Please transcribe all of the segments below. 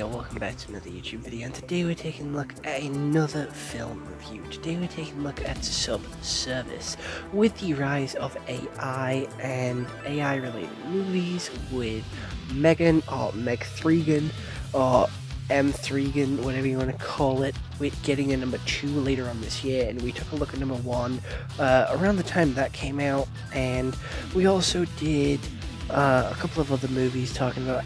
and welcome back to another YouTube video, and today we're taking a look at another film review. Today we're taking a look at Subservient. With the rise of AI and AI related movies with Megan or Meg Thregan or M Thregan, whatever you want to call it, with getting a number 2 later on this year, and we took a look at number 1 around the time that came out, and we also did a couple of other movies talking about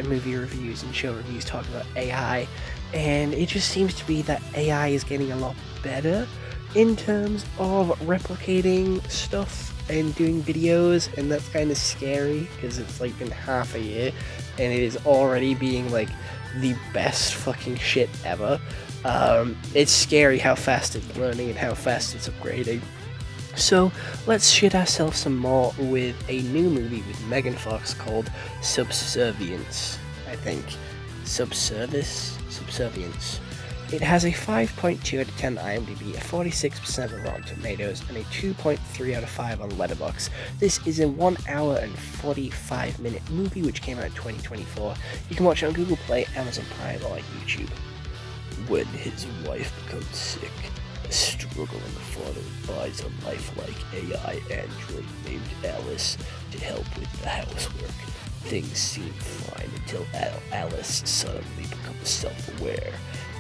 movie reviews and show reviews talking about AI, and it just seems to be that AI is getting a lot better in terms of replicating stuff and doing videos, and that's kind of scary because it's like been half a year and it is already being like the best fucking shit ever. It's scary how fast it's learning and how fast it's upgrading. So let's shit ourselves some more with a new movie with Megan Fox called Subservience, I think. Subservience. It has a 5.2 out of 10 IMDb, a 46% on Rotten Tomatoes, and a 2.3 out of 5 on Letterboxd. This is a 1 hour and 45 minute movie which came out in 2024. You can watch it on Google Play, Amazon Prime, or YouTube. When his wife becomes sick, a struggling father buys a lifelike AI android named Alice to help with the housework. Things seem fine until Alice suddenly becomes self-aware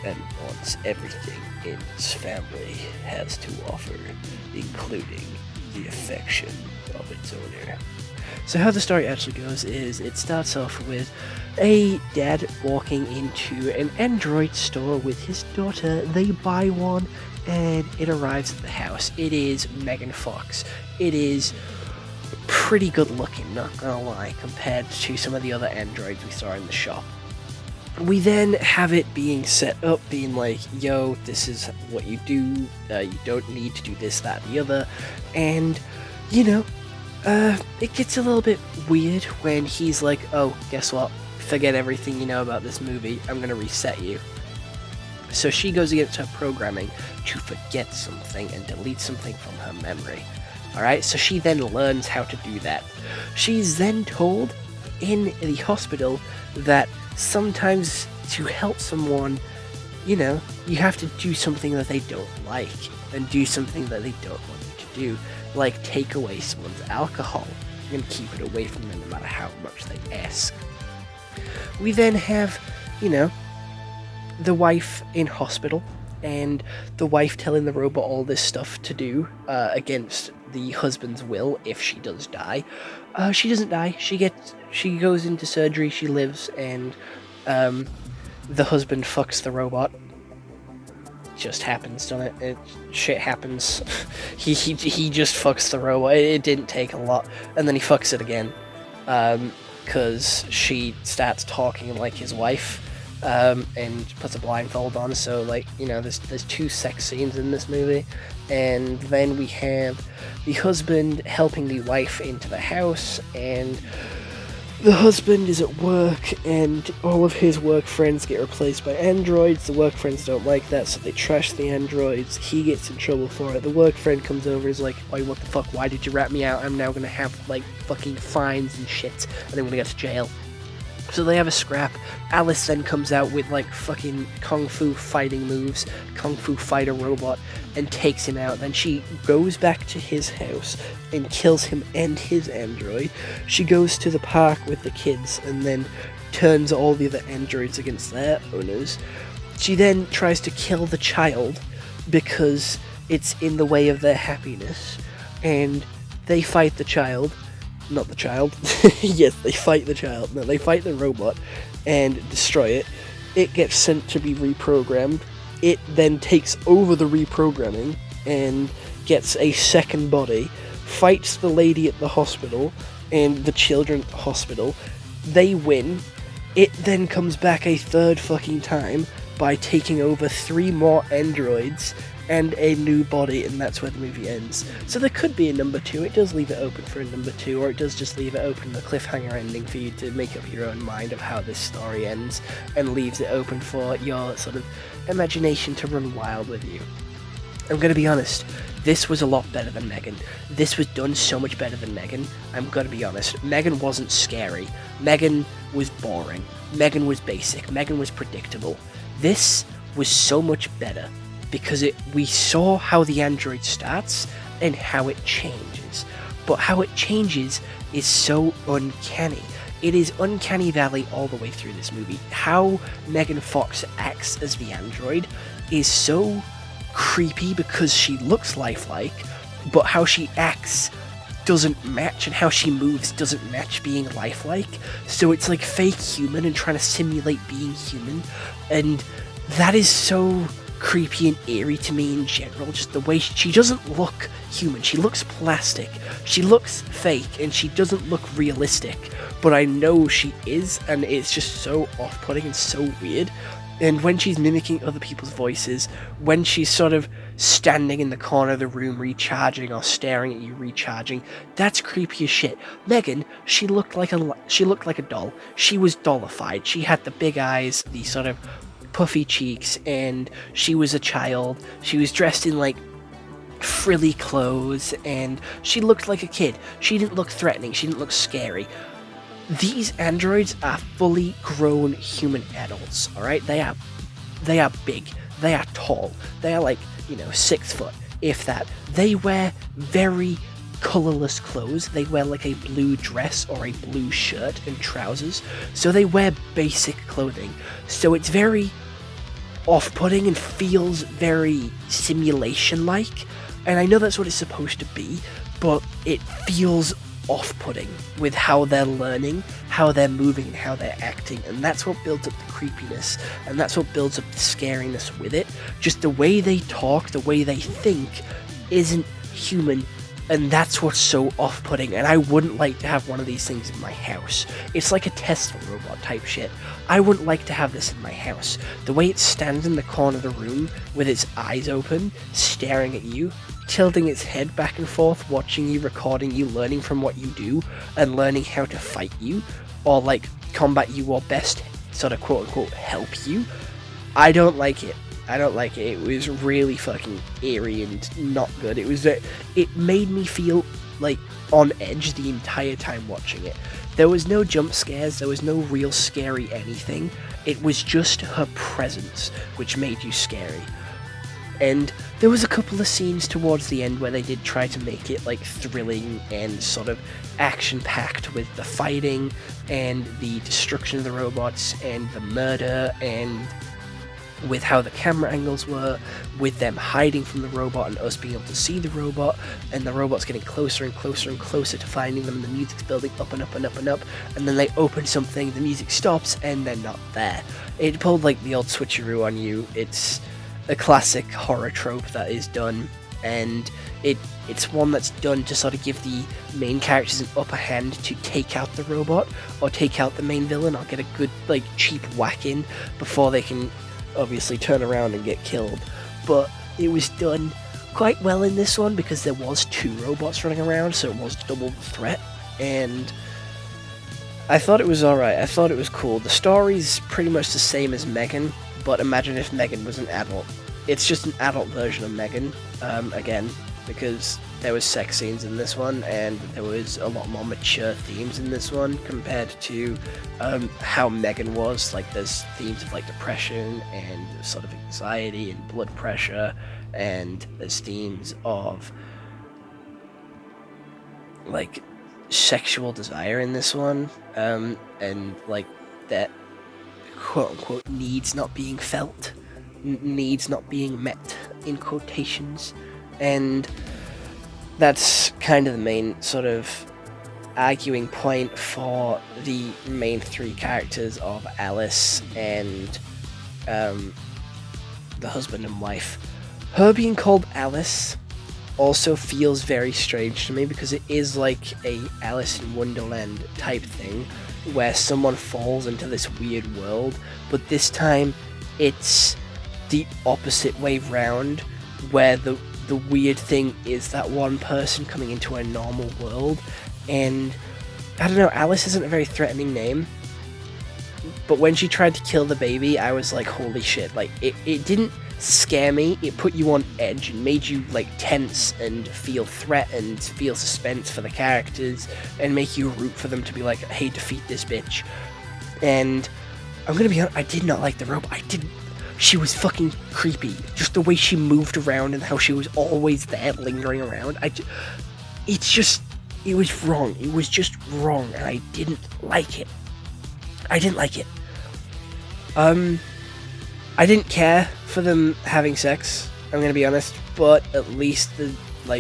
and wants everything its family has to offer, including the affection of its owner. So how the story actually goes is it starts off with a dad walking into an android store with his daughter. They buy one and it arrives at the house. It is Megan Fox. It is pretty good looking, not gonna lie, compared to some of the other androids we saw in the shop. We then have it being set up, being like, yo, this is what you do, you don't need to do this, that, the other, and, you know, it gets a little bit weird when he's like, oh, guess what, forget everything you know about this movie, I'm gonna reset you. So she goes against her programming to forget something and delete something from her memory. Alright, so she then learns how to do that. She's then told in the hospital that sometimes to help someone, you know, you have to do something that they don't like and do something that they don't want you to do, like take away someone's alcohol and keep it away from them no matter how much they ask. We then have, you know, the wife in hospital, and the wife telling the robot all this stuff to do against the husband's will if she does die. She doesn't die. She goes into surgery, she lives, and the husband fucks the robot. Just happens, doesn't it? Shit happens. he just fucks the robot. It didn't take a lot, and then he fucks it again because she starts talking like his wife. And puts a blindfold on, so, like, you know, there's 2 sex scenes in this movie, and then we have the husband helping the wife into the house, and the husband is at work, and all of his work friends get replaced by androids. The work friends don't like that, so they trash the androids. He gets in trouble for it. The work friend comes over and is like, "Why, what the fuck, why did you rat me out? I'm now gonna have, like, fucking fines and shit, and I'm gonna go to jail." So they have a scrap. Alice then comes out with like fucking kung fu fighting moves, kung fu fighter robot, and takes him out. Then she goes back to his house and kills him and his android. She goes to the park with the kids and then turns all the other androids against their owners. She then tries to kill the child because it's in the way of their happiness, and they fight the child. Not the child. Yes, they fight the child. No, they fight the robot and destroy it. It gets sent to be reprogrammed. It then takes over the reprogramming and gets a second body, fights the lady at the hospital and the children at the hospital. They win. It then comes back a third fucking time by taking over 3 more androids and a new body, and that's where the movie ends. So there could be a number 2. It does leave it open for a number 2, or it does just leave it open, the cliffhanger ending, for you to make up your own mind of how this story ends, and leaves it open for your sort of imagination to run wild with you. I'm gonna be honest, this was a lot better than Megan. This was done so much better than Megan. I'm gonna be honest. Megan wasn't scary. Megan was boring. Megan was basic. Megan was predictable. This was so much better because we saw how the android starts and how it changes. But how it changes is so uncanny. It is Uncanny Valley all the way through this movie. How Megan Fox acts as the android is so creepy because she looks lifelike, but how she acts doesn't match, and how she moves doesn't match being lifelike. So it's like fake human and trying to simulate being human, and that is so creepy and eerie to me in general. Just the way she doesn't look human, she looks plastic, she looks fake, and she doesn't look realistic, but I know she is, and it's just so off-putting and so weird. And when she's mimicking other people's voices, when she's sort of standing in the corner of the room recharging or staring at you recharging, that's creepy as shit. Megan, she looked like a doll. She was dollified. She had the big eyes, the sort of puffy cheeks, and she was a child. She was dressed in like frilly clothes, and she looked like a kid. She didn't look threatening. She didn't look scary. These androids are fully grown human adults, alright? They are big, they are tall, they are like, 6 foot, if that. They wear very colourless clothes. They wear like a blue dress or a blue shirt and trousers, so they wear basic clothing. So it's very off-putting and feels very simulation-like, and I know that's what it's supposed to be, but it feels off-putting with how they're learning, how they're moving, and how they're acting, and that's what builds up the creepiness, and that's what builds up the scariness with it. Just the way they talk, the way they think isn't human, and that's what's so off-putting, and I wouldn't like to have one of these things in my house. It's like a Tesla robot type shit. I wouldn't like to have this in my house. The way it stands in the corner of the room with its eyes open, staring at you, tilting its head back and forth, watching you, recording you, learning from what you do, and learning how to fight you, or like combat you, or best sort of quote-unquote help you. I don't like it. It was really fucking eerie and not good. It made me feel like on edge the entire time watching it. There was no jump scares, there was no real scary anything. It was just her presence which made you scary. And there was a couple of scenes towards the end where they did try to make it like thrilling and sort of action-packed with the fighting and the destruction of the robots and the murder, and with how the camera angles were, with them hiding from the robot and us being able to see the robot, and the robot's getting closer and closer and closer to finding them, and the music's building up and up and up and up, and then they open something, the music stops, and they're not there. It pulled like the old switcheroo on you. It's a classic horror trope that is done, and it's one that's done to sort of give the main characters an upper hand to take out the robot, or take out the main villain, or get a good like cheap whack in before they can obviously turn around and get killed. But it was done quite well in this one because there was 2 robots running around, so it was double the threat, and I thought it was alright. I thought it was cool. The story's pretty much the same as Megan, but imagine if Megan was an adult. It's just an adult version of Megan, again, because there was sex scenes in this one, and there was a lot more mature themes in this one compared to how Megan was. Like, there's themes of like depression and sort of anxiety and blood pressure, and there's themes of like sexual desire in this one, and like that quote-unquote needs not being felt, needs not being met in quotations, and that's kind of the main sort of arguing point for the main 3 characters of Alice and the husband and wife. Her being called Alice also feels very strange to me because it is like a Alice in Wonderland type thing where someone falls into this weird world, but this time it's the opposite way round, where the weird thing is that one person coming into a normal world. And I don't know, Alice isn't a very threatening name, but when she tried to kill the baby, I was like, holy shit. Like, it didn't scare me, it put you on edge and made you like tense and feel threatened, feel suspense for the characters, and make you root for them to be like, hey, defeat this bitch. And I'm gonna be honest, I did not like the robot. She was fucking creepy. Just the way she moved around and how she was always there, lingering around. It was wrong. It was just wrong, and I didn't like it. I didn't like it. I didn't care for them having sex, I'm gonna be honest, but at least the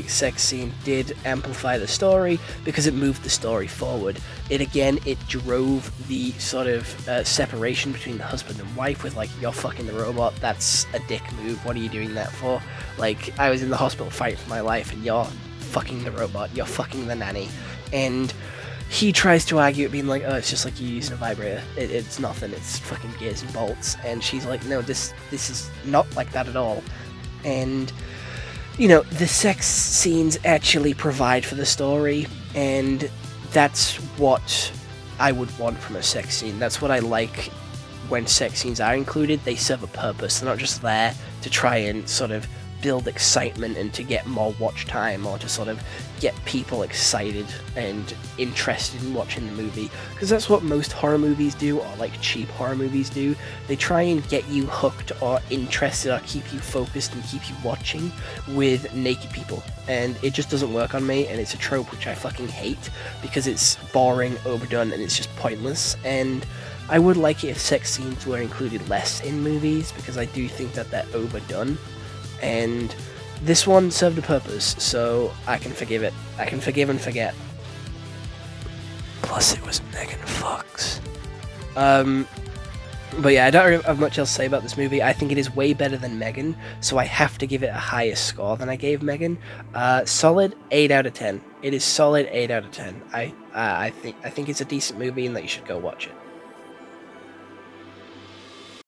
sex scene did amplify the story because it moved the story forward. It drove the sort of separation between the husband and wife with you're fucking the robot, that's a dick move, what are you doing that for? I was in the hospital fighting for my life and you're fucking the robot, you're fucking the nanny. And he tries to argue it being oh, it's just you using a vibrator, it's nothing, it's fucking gears and bolts. And she's like, no, this is not like that at all. And the sex scenes actually provide for the story, and that's what I would want from a sex scene. That's what I like when sex scenes are included. They serve a purpose. They're not just there to try and sort of build excitement and to get more watch time or to sort of get people excited and interested in watching the movie, because that's what most horror movies do, or cheap horror movies do. They try and get you hooked or interested or keep you focused and keep you watching with naked people, and it just doesn't work on me, and it's a trope which I fucking hate because it's boring, overdone, and it's just pointless. And I would like it if sex scenes were included less in movies, because I do think that they're overdone. And this one served a purpose, so I can forgive it. I can forgive and forget. Plus, it was Megan Fox. But yeah, I don't have much else to say about this movie. I think it is way better than Megan, so I have to give it a higher score than I gave Megan. Solid 8 out of 10. It is solid 8 out of 10. I think it's a decent movie and that you should go watch it.